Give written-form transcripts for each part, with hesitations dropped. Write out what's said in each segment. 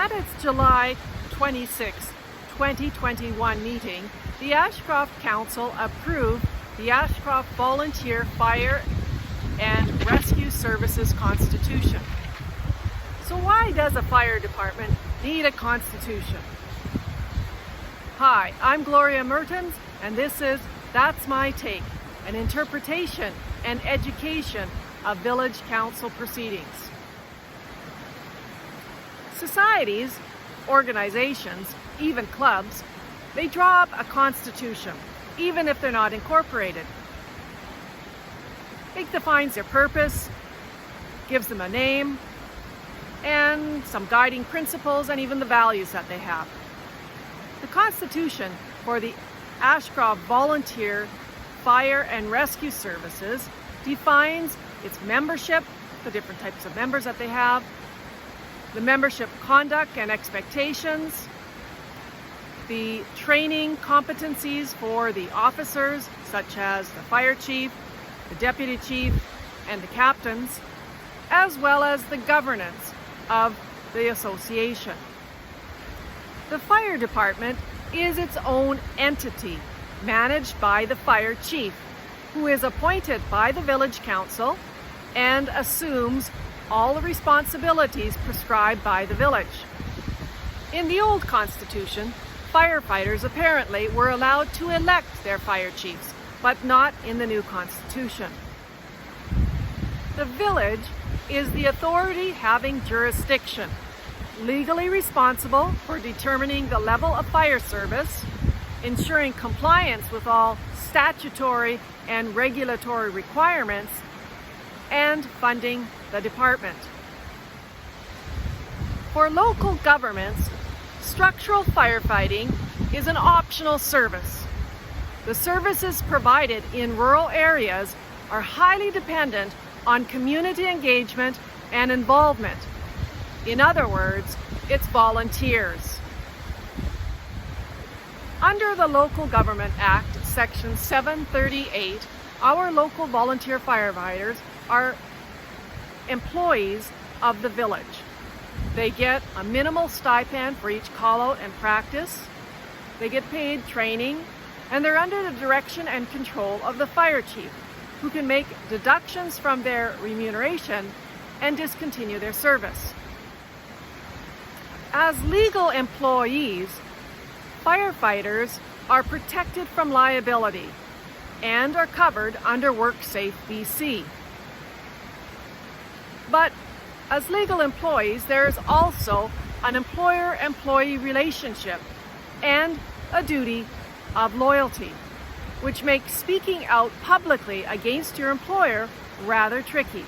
At its July 26, 2021 meeting, the Ashcroft Council approved the Ashcroft Volunteer Fire and Rescue Services Constitution. So why does a fire department need a constitution? Hi, I'm Gloria Mertens, and this is That's My Take, an interpretation and education of village council proceedings. Societies, organizations, even clubs, they draw up a constitution, even if they're not incorporated. It defines their purpose, gives them a name, and some guiding principles and even the values that they have. The Constitution for the Ashcroft Volunteer Fire and Rescue Services defines its membership, the different types of members that they have, the membership conduct and expectations, the training competencies for the officers, such as the fire chief, the deputy chief, and the captains, as well as the governance of the association. The fire department is its own entity, managed by the fire chief, who is appointed by the village council and assumes all the responsibilities prescribed by the village. In the old constitution, firefighters apparently were allowed to elect their fire chiefs, but not in the new constitution. The village is the authority having jurisdiction, legally responsible for determining the level of fire service, ensuring compliance with all statutory and regulatory requirements, and funding the department. For local governments, structural firefighting is an optional service. The services provided in rural areas are highly dependent on community engagement and involvement. In other words, it's volunteers. Under the Local Government Act, Section 738, our local volunteer firefighters are employees of the village. They get a minimal stipend for each call-out and practice. They get paid training, and they're under the direction and control of the fire chief, who can make deductions from their remuneration and discontinue their service. As legal employees, firefighters are protected from liability and are covered under WorkSafe BC. But as legal employees, there is also an employer-employee relationship and a duty of loyalty, which makes speaking out publicly against your employer rather tricky.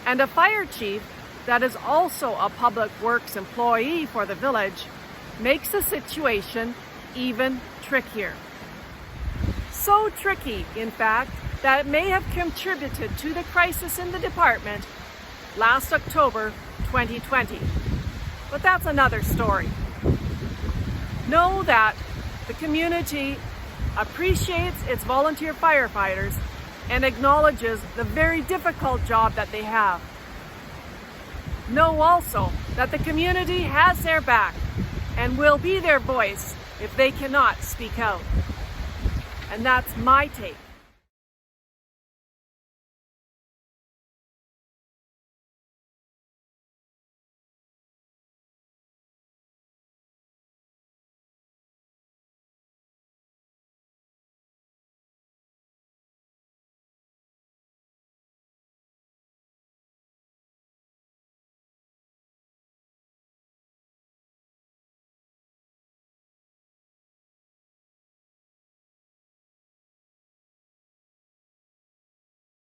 And a fire chief that is also a public works employee for the village makes the situation even trickier. So tricky, in fact, that it may have contributed to the crisis in the department last October 2020. But that's another story. Know that the community appreciates its volunteer firefighters and acknowledges the very difficult job that they have. Know also that the community has their back and will be their voice if they cannot speak out. And that's my take.